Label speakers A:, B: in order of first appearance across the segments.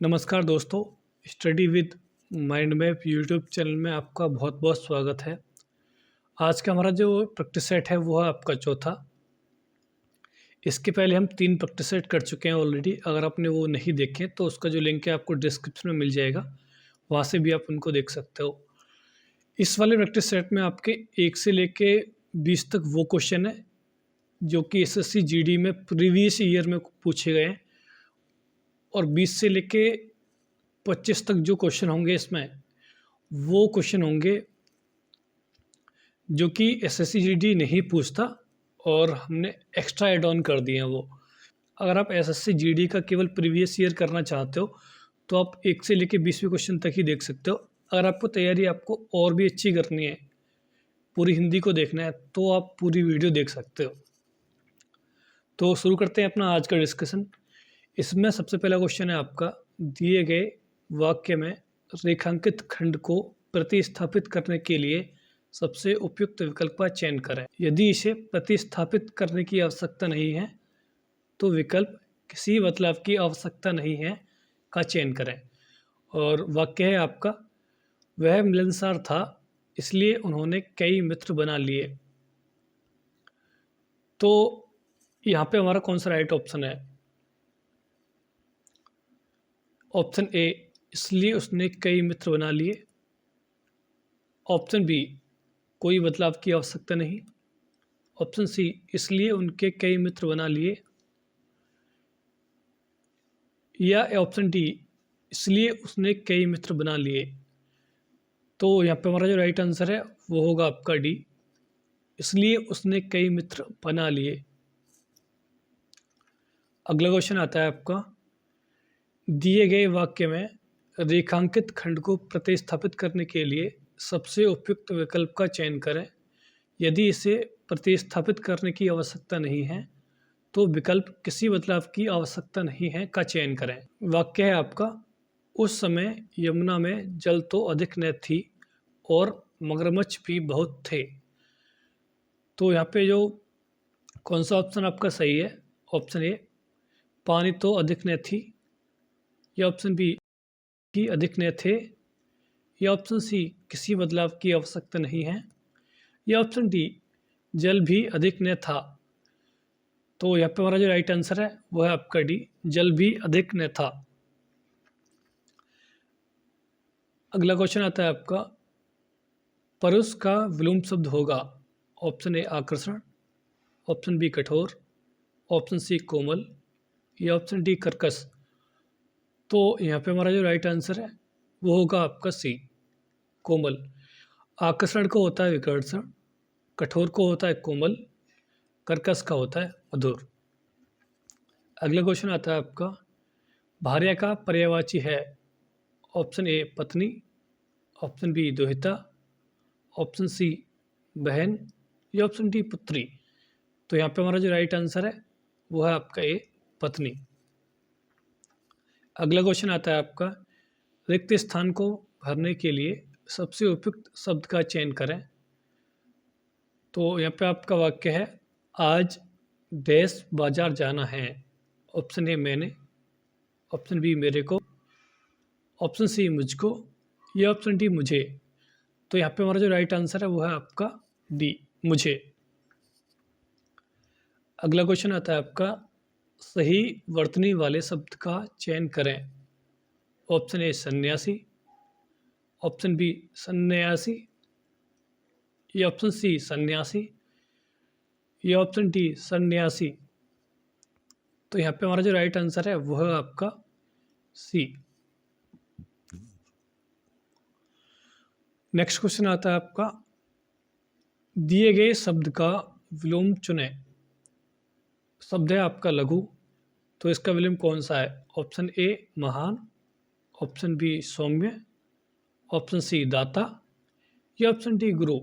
A: नमस्कार दोस्तों, study with mind map YouTube channel में आपका बहुत बहुत स्वागत है। आज का हमारा जो प्रैक्टिस सेट है वो है आपका चौथा। इसके पहले हम 3 प्रैक्टिस सेट कर चुके हैं ऑलरेडी। अगर आपने वो नहीं देखे तो उसका जो लिंक है आपको डिस्क्रिप्शन में मिल जाएगा, वहाँ से भी आप उनको देख सकते हो। इस वाले प्रैक्टिस सेट में आपके 1 से लेके 20 तक वो क्वेश्चन है जो कि एसएससी जीडी में प्रीवियस ईयर में पूछे गए हैं, और 20 से लेके 25 तक जो क्वेश्चन होंगे इसमें वो क्वेश्चन होंगे जो कि एसएससी जीडी नहीं पूछता और हमने एक्स्ट्रा एड ऑन कर दिए हैं वो। अगर आप एसएससी जीडी का केवल प्रीवियस ईयर करना चाहते हो तो आप 1 से लेके 20वें क्वेश्चन तक ही देख सकते हो। अगर आपको तैयारी आपको और भी अच्छी करनी है, पूरी हिंदी को देखना है, तो आप पूरी वीडियो देख सकते हो। तो शुरू करते हैं अपना आज का डिस्कशन। इसमें सबसे पहला क्वेश्चन है आपका, दिए गए वाक्य में रेखांकित खंड को प्रतिस्थापित करने के लिए सबसे उपयुक्त विकल्प का चयन करें। यदि इसे प्रतिस्थापित करने की आवश्यकता नहीं है तो विकल्प किसी बदलाव की आवश्यकता नहीं है का चयन करें। और वाक्य है आपका, वह मिलनसार था इसलिए उन्होंने कई मित्र बना लिए। तो यहाँ पे हमारा कौन सा राइट ऑप्शन है? ऑप्शन ए, इसलिए उसने कई मित्र बना लिए। ऑप्शन बी, कोई बदलाव की आवश्यकता नहीं। ऑप्शन सी, इसलिए उनके कई मित्र बना लिए। या ऑप्शन डी, इसलिए उसने कई मित्र बना लिए। तो यहाँ पे हमारा जो राइट आंसर है वो होगा आपका डी, इसलिए उसने कई मित्र बना लिए। अगला क्वेश्चन आता है आपका, दिए गए वाक्य में रेखांकित खंड को प्रतिस्थापित करने के लिए सबसे उपयुक्त विकल्प का चयन करें। यदि इसे प्रतिस्थापित करने की आवश्यकता नहीं है तो विकल्प किसी बदलाव की आवश्यकता नहीं है का चयन करें। वाक्य है आपका, उस समय यमुना में जल तो अधिक न थी और मगरमच्छ भी बहुत थे। तो यहाँ पे जो कौन सा ऑप्शन आपका सही है? ऑप्शन ए, पानी तो अधिक न थी। या ऑप्शन बी, कि अधिक न थे। या ऑप्शन सी, किसी बदलाव की आवश्यकता नहीं है। या ऑप्शन डी, जल भी अधिक न था। तो यहाँ पे हमारा जो राइट आंसर है वो है आपका डी, जल भी अधिक न था। अगला क्वेश्चन आता है आपका, परुष का विलोम शब्द होगा। ऑप्शन ए आकर्षण, ऑप्शन बी कठोर, ऑप्शन सी कोमल, या ऑप्शन डी कर्कश। तो यहाँ पे हमारा जो राइट आंसर है वो होगा आपका सी, कोमल। आकर्षण को होता है विकर्षण, कठोर को होता है कोमल, कर्कश का होता है मधुर। अगला क्वेश्चन आता है आपका, भार्या का पर्यायवाची है। ऑप्शन ए पत्नी, ऑप्शन बी दुहिता, ऑप्शन सी बहन, या ऑप्शन डी पुत्री। तो यहाँ पे हमारा जो राइट आंसर है वो है आपका ए, पत्नी। अगला क्वेश्चन आता है आपका, रिक्त स्थान को भरने के लिए सबसे उपयुक्त शब्द का चयन करें। तो यहाँ पे आपका वाक्य है, आज डैश बाजार जाना है। ऑप्शन ए मैंने, ऑप्शन बी मेरे को, ऑप्शन सी मुझको, या ऑप्शन डी मुझे। तो यहाँ पे हमारा जो राइट आंसर है वो है आपका डी, मुझे। अगला क्वेश्चन आता है आपका, सही वर्तनी वाले शब्द का चयन करें। ऑप्शन ए सन्यासी, ऑप्शन बी सन्यासी, या ऑप्शन सी सन्यासी, या ऑप्शन डी सन्यासी। तो यहाँ पे हमारा जो राइट आंसर है वो है आपका सी। नेक्स्ट क्वेश्चन आता है आपका, दिए गए शब्द का विलोम चुनें। शब्द है आपका लघु, तो इसका विलोम कौन सा है? ऑप्शन ए महान, ऑप्शन बी सौम्य, ऑप्शन सी दाता, या ऑप्शन डी गुरु।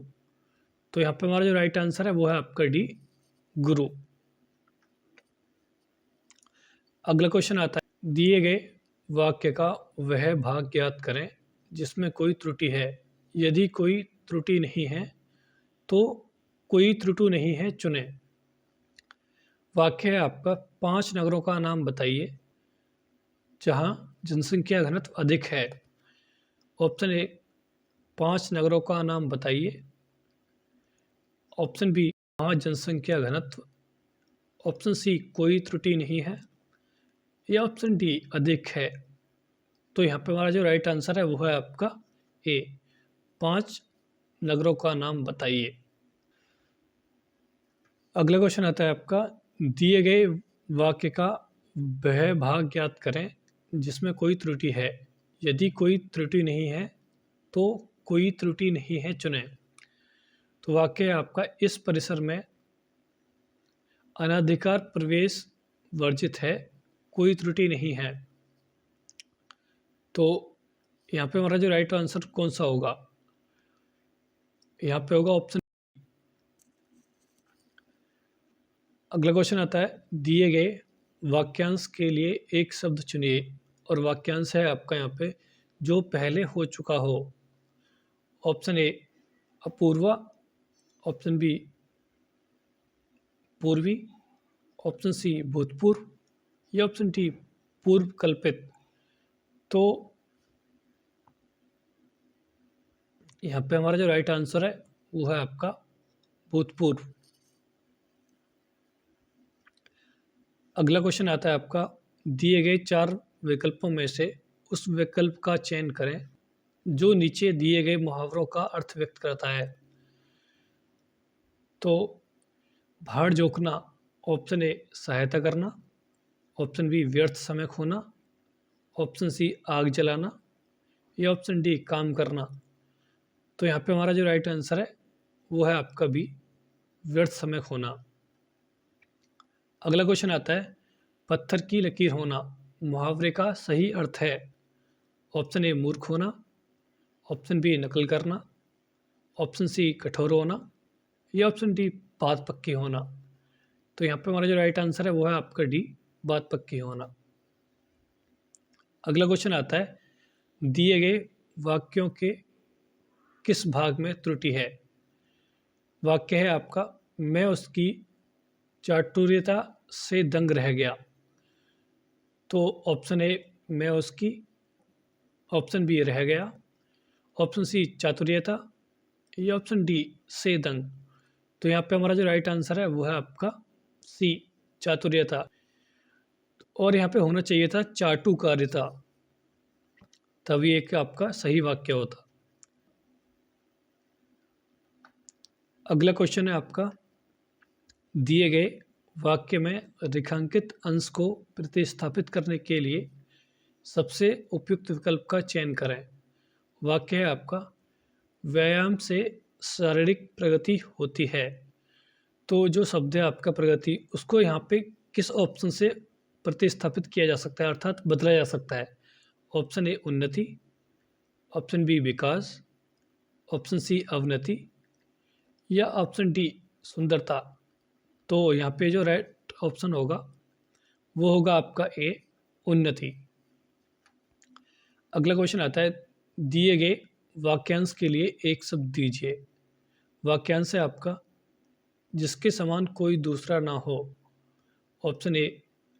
A: तो यहाँ पे हमारा जो राइट आंसर है वो है आपका डी, गुरु। अगला क्वेश्चन आता है, दिए गए वाक्य का वह भाग ज्ञात करें जिसमें कोई त्रुटि है। यदि कोई त्रुटि नहीं है तो कोई त्रुटि नहीं है चुने। वाक्य है आपका, 5 नगरों का नाम बताइए जहाँ जनसंख्या घनत्व अधिक है। ऑप्शन ए 5 नगरों का नाम बताइए। ऑप्शन बी जहाँ जनसंख्या घनत्व। ऑप्शन सी कोई त्रुटि नहीं है, या ऑप्शन डी अधिक है। तो यहाँ पे हमारा जो राइट आंसर है वो है आपका ए 5 नगरों का नाम बताइए। अगला क्वेश्चन आता है आपका, दिए गए वाक्य का वह भाग ज्ञात करें जिसमें कोई त्रुटि है। यदि कोई त्रुटि नहीं है तो कोई त्रुटि नहीं है चुनें। तो वाक्य है आपका, इस परिसर में अनधिकार प्रवेश वर्जित है, कोई त्रुटि नहीं है। तो यहाँ पे हमारा जो राइट आंसर कौन सा होगा, यहाँ पे होगा ऑप्शन। अगला क्वेश्चन आता है, दिए गए वाक्यांश के लिए एक शब्द चुनिए। और वाक्यांश है आपका यहाँ पे जो पहले हो चुका हो। ऑप्शन ए अपूर्वा, ऑप्शन बी पूर्वी, ऑप्शन सी भूतपूर्व, या ऑप्शन डी पूर्व कल्पित। तो यहाँ पे हमारा जो राइट आंसर है वो है आपका भूतपूर्व। अगला क्वेश्चन आता है आपका, दिए गए 4 विकल्पों में से उस विकल्प का चयन करें जो नीचे दिए गए मुहावरों का अर्थ व्यक्त करता है। तो भाड़ जोखना, ऑप्शन ए सहायता करना, ऑप्शन बी व्यर्थ समय खोना, ऑप्शन सी आग जलाना, या ऑप्शन डी काम करना। तो यहाँ पे हमारा जो राइट आंसर है वो है आपका बी व्यर्थ समय खोना। अगला क्वेश्चन आता है, पत्थर की लकीर होना मुहावरे का सही अर्थ है। ऑप्शन ए मूर्ख होना, ऑप्शन बी नकल करना, ऑप्शन सी कठोर होना, या ऑप्शन डी बात पक्की होना। तो यहाँ पे हमारा जो राइट आंसर है वो है आपका डी बात पक्की होना। अगला क्वेश्चन आता है, दिए गए वाक्यों के किस भाग में त्रुटि है। वाक्य है आपका, मैं उसकी चातुर्यता से दंग रह गया। तो ऑप्शन ए मैं उसकी, ऑप्शन बी रह गया, ऑप्शन सी चातुर्यता, या ऑप्शन डी से दंग। तो यहाँ पे हमारा जो राइट आंसर है वो है आपका सी चातुर्यता। और यहाँ पे होना चाहिए था चाटुकारिता, तभी एक आपका सही वाक्य होता। अगला क्वेश्चन है आपका, दिए गए वाक्य में रेखांकित अंश को प्रतिस्थापित करने के लिए सबसे उपयुक्त विकल्प का चयन करें। वाक्य है आपका, व्यायाम से शारीरिक प्रगति होती है। तो जो शब्द है आपका प्रगति, उसको यहाँ पे किस ऑप्शन से प्रतिस्थापित किया जा सकता है, अर्थात बदला जा सकता है। ऑप्शन ए उन्नति, ऑप्शन बी विकास, ऑप्शन सी अवनति, या ऑप्शन डी सुंदरता। तो यहाँ पे जो राइट ऑप्शन होगा वो होगा आपका ए उन्नति। अगला क्वेश्चन आता है, दिए गए वाक्यांश के लिए एक शब्द दीजिए। वाक्यांश है आपका, जिसके समान कोई दूसरा ना हो। ऑप्शन ए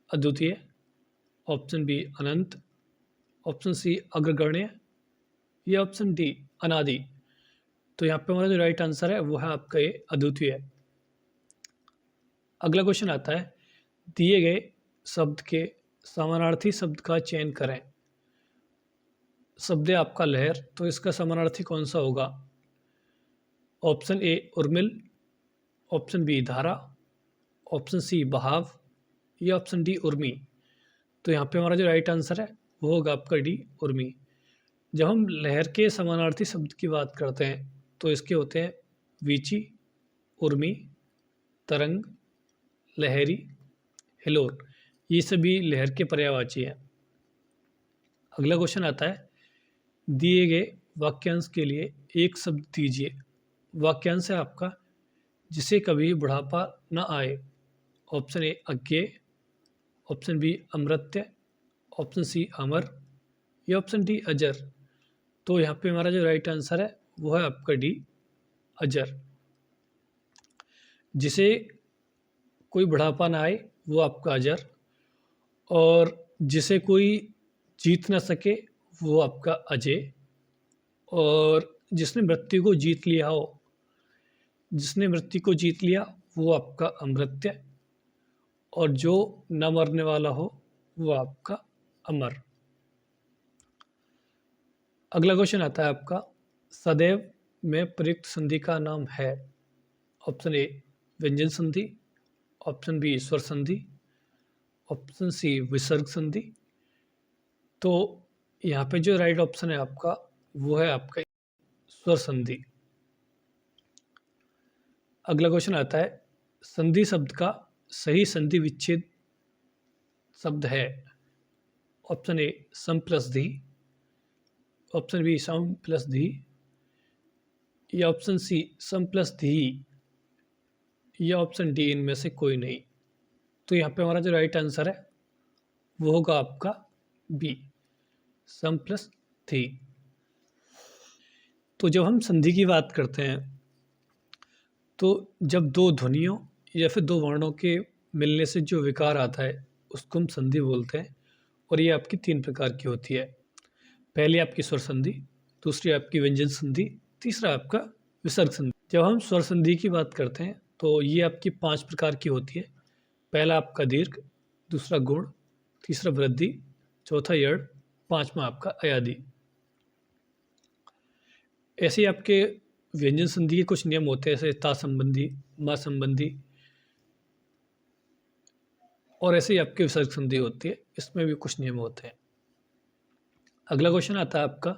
A: अद्वितीय, ऑप्शन बी अनंत, ऑप्शन सी अग्रगण्य, या ऑप्शन डी अनादि। तो यहाँ पे हमारा जो राइट आंसर है वो है आपका ये अद्वितीय। अगला क्वेश्चन आता है, दिए गए शब्द के समानार्थी शब्द का चयन करें। शब्द है आपका लहर, तो इसका समानार्थी कौन सा होगा। ऑप्शन ए उर्मिल, ऑप्शन बी धारा, ऑप्शन सी बहाव, या ऑप्शन डी उर्मी। तो यहाँ पे हमारा जो राइट आंसर है वो होगा आपका डी उर्मी। जब हम लहर के समानार्थी शब्द की बात करते हैं तो इसके होते हैं वीची, उर्मी, तरंग, लहरी, हिलोर। ये सभी लहर के पर्यायवाची हैं। अगला क्वेश्चन आता है, दिए गए वाक्यांश के लिए एक शब्द दीजिए। वाक्यांश है आपका, जिसे कभी बुढ़ापा न आए। ऑप्शन ए अज्ञेय, ऑप्शन बी अमृत्य, ऑप्शन सी अमर, या ऑप्शन डी अजर। तो यहाँ पे हमारा जो राइट आंसर है वो है आपका डी अजर। जिसे कोई बुढ़ापा ना आए वो आपका अजर, और जिसे कोई जीत ना सके वो आपका अजय, और जिसने मृत्यु को जीत लिया हो, जिसने मृत्यु को जीत लिया वो आपका अमृत्य, और जो न मरने वाला हो वो आपका अमर। अगला क्वेश्चन आता है आपका, सदैव में प्रयुक्त संधि का नाम है। ऑप्शन ए व्यंजन संधि, ऑप्शन बी स्वर संधि, ऑप्शन सी विसर्ग संधि। तो यहाँ पे जो राइट ऑप्शन है आपका वो है आपका स्वर संधि। अगला क्वेश्चन आता है, संधि शब्द का सही संधि विच्छेद शब्द है। ऑप्शन ए सम प्लस धी, ऑप्शन बी सम प्लस धी, या ऑप्शन सी सम प्लस धी, या ऑप्शन डी इनमें से कोई नहीं। तो यहाँ पे हमारा जो राइट आंसर है वो होगा आपका बी सम प्लस थी। तो जब हम संधि की बात करते हैं तो जब दो ध्वनियों या फिर दो वर्णों के मिलने से जो विकार आता है उसको हम संधि बोलते हैं, और ये आपकी 3 प्रकार की होती है। पहली आपकी स्वर संधि, दूसरी आपकी व्यंजन संधि, तीसरा आपका विसर्ग संधि। जब हम स्वर संधि की बात करते हैं तो ये आपकी 5 प्रकार की होती है। पहला आपका दीर्घ, दूसरा गुण, तीसरा वृद्धि, चौथा यड़, पांचवा आपका अयादि। ऐसे ही आपके व्यंजन संधि के कुछ नियम होते हैं, जैसे ता संबंधी, मा संबंधी, और ऐसे ही आपके विसर्ग संधि होती है, इसमें भी कुछ नियम होते हैं। अगला क्वेश्चन आता है आपका,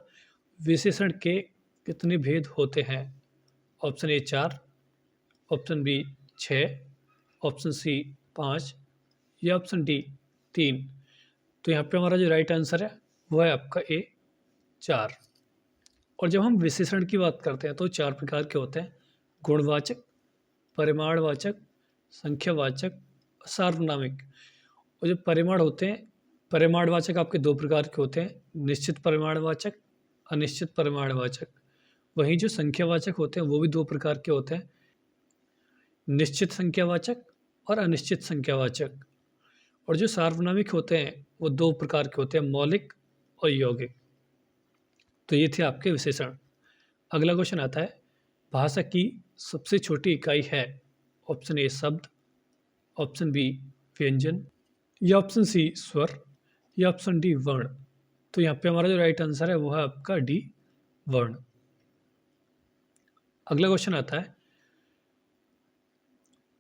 A: विशेषण के कितने भेद होते हैं। Option A 4, option B 6, option C 5, या ऑप्शन डी 3। तो यहाँ पे हमारा जो राइट आंसर है वो है आपका ए 4। और जब हम विशेषण की बात करते हैं तो 4 प्रकार के होते हैं, गुणवाचक, परिमाणवाचक, संख्यावाचक, सार्वनामिक। और जो परिमाण होते हैं, परिमाणवाचक आपके 2 प्रकार के होते हैं, निश्चित परिमाणवाचक, अनिश्चित परिमाणवाचक। वहीं जो संख्यावाचक होते हैं वो भी 2 प्रकार के होते हैं, निश्चित संख्यावाचक और अनिश्चित संख्यावाचक। और जो सार्वनामिक होते हैं वो 2 प्रकार के होते हैं, मौलिक और यौगिक। तो ये थे आपके विशेषण। अगला क्वेश्चन आता है, भाषा की सबसे छोटी इकाई है। ऑप्शन ए शब्द, ऑप्शन बी व्यंजन, या ऑप्शन सी स्वर, या ऑप्शन डी वर्ण। तो यहाँ पे हमारा जो राइट आंसर है वो है आपका डी वर्ण। अगला क्वेश्चन आता है,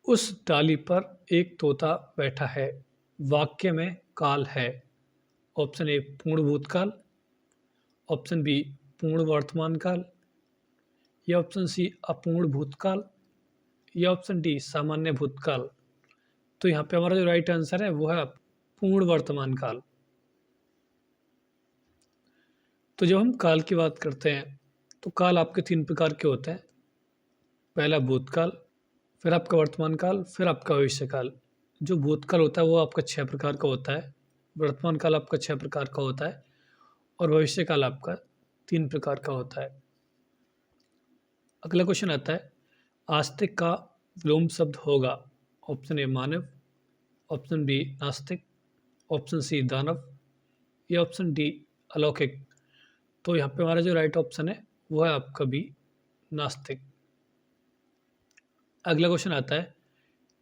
A: उस डाली पर एक तोता बैठा है, वाक्य में काल है। ऑप्शन ए पूर्ण भूतकाल, ऑप्शन बी पूर्ण वर्तमान काल, या ऑप्शन सी अपूर्ण भूतकाल, या ऑप्शन डी सामान्य भूतकाल। तो यहाँ पे हमारा जो राइट आंसर है वो है पूर्ण वर्तमान काल। तो जब हम काल की बात करते हैं तो काल आपके 3 प्रकार के होते हैं, पहला भूतकाल, फिर आपका वर्तमान काल, फिर आपका भविष्य काल। जो भूतकाल होता है वो आपका 6 प्रकार का होता है, वर्तमान काल आपका 6 प्रकार का होता है, और भविष्य काल आपका 3 प्रकार का होता है। अगला क्वेश्चन आता है, आस्तिक का विलोम शब्द होगा। ऑप्शन ए मानव, ऑप्शन बी नास्तिक, ऑप्शन सी दानव, या ऑप्शन डी अलौकिक। तो यहाँ पे हमारा जो राइट ऑप्शन है वो है आपका बी नास्तिक। अगला क्वेश्चन आता है,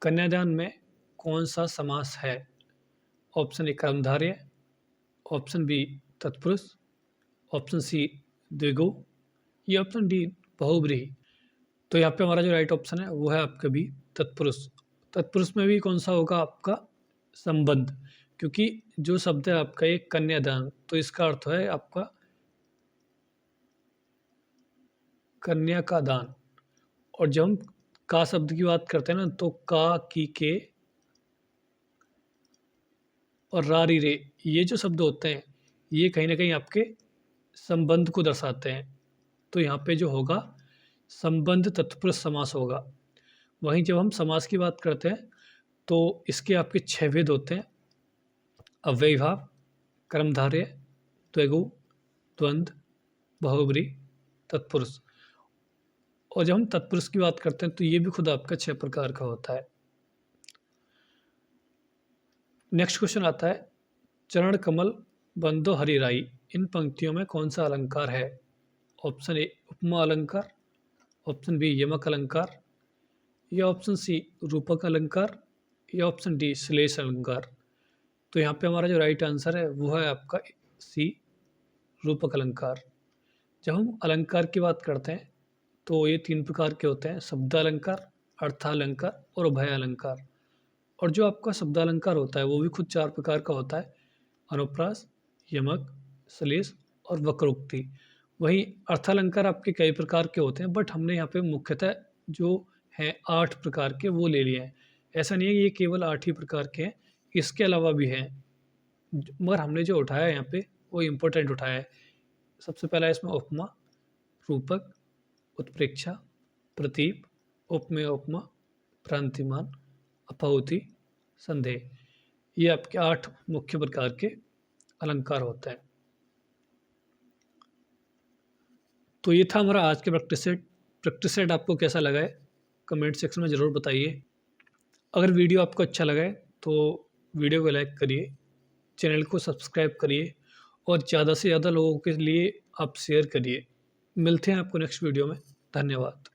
A: कन्यादान में कौन सा समास है। ऑप्शन ए कर्मधारय, ऑप्शन बी तत्पुरुष, ऑप्शन सी द्विगु, या ऑप्शन डी बहुब्रीहि। तो यहाँ पे हमारा जो राइट ऑप्शन है वो है आपका बी तत्पुरुष। तत्पुरुष में भी कौन सा होगा आपका संबंध, क्योंकि जो शब्द है आपका एक कन्यादान, तो इसका अर्थ है आपका कन्या का दान। और जब हम का शब्द की बात करते हैं ना, तो का, की, के और रा, री, रे, ये जो शब्द होते हैं ये कहीं ना कहीं आपके संबंध को दर्शाते हैं। तो यहाँ पे जो होगा संबंध तत्पुरुष समास होगा। वहीं जब हम समास की बात करते हैं तो इसके आपके 6 भेद होते हैं, अव्ययीभाव, कर्मधारय, द्विगु, द्वंद्व, बहुब्रीहि, तत्पुरुष। और जब हम तत्पुरुष की बात करते हैं तो ये भी खुद आपका 6 प्रकार का होता है। नेक्स्ट क्वेश्चन आता है, चरण कमल बंदो हरी राई, इन पंक्तियों में कौन सा अलंकार है? ऑप्शन ए उपमा अलंकार, ऑप्शन बी यमक अलंकार, या ऑप्शन सी रूपक अलंकार, या ऑप्शन डी श्लेष अलंकार। तो यहाँ पे हमारा जो राइट आंसर है वो है आपका सी रूपक अलंकार। जब हम अलंकार की बात करते हैं तो ये 3 प्रकार के होते हैं, शब्दालंकार, अर्थालंकार और उभय अलंकार। और जो आपका शब्दालंकार होता है वो भी खुद 4 प्रकार का होता है, अनुप्रास, यमक, श्लेष और वक्रोक्ति। वहीं अर्थालंकार आपके कई प्रकार के होते हैं, बट हमने यहाँ पे मुख्यतः जो हैं 8 प्रकार के वो ले लिए हैं। ऐसा नहीं है कि ये केवल 8 ही प्रकार के हैं, इसके अलावा भी हैं, मगर हमने जो उठाया है यहाँ पे वो इम्पोर्टेंट उठाया है। सबसे पहला है इसमें उपमा, रूपक, उत्प्रेक्षा, प्रतीप, उपमेय उपमा, भ्रांतिमान, अपहुति, संदेह। ये आपके 8 मुख्य प्रकार के अलंकार होते हैं। तो ये था हमारा आज के प्रैक्टिस सेट आपको कैसा लगा है कमेंट सेक्शन में ज़रूर बताइए। अगर वीडियो आपको अच्छा लगा है तो वीडियो को लाइक करिए, चैनल को सब्सक्राइब करिए और ज़्यादा से ज़्यादा लोगों के लिए आप शेयर करिए। मिलते हैं आपको नेक्स्ट वीडियो में। धन्यवाद।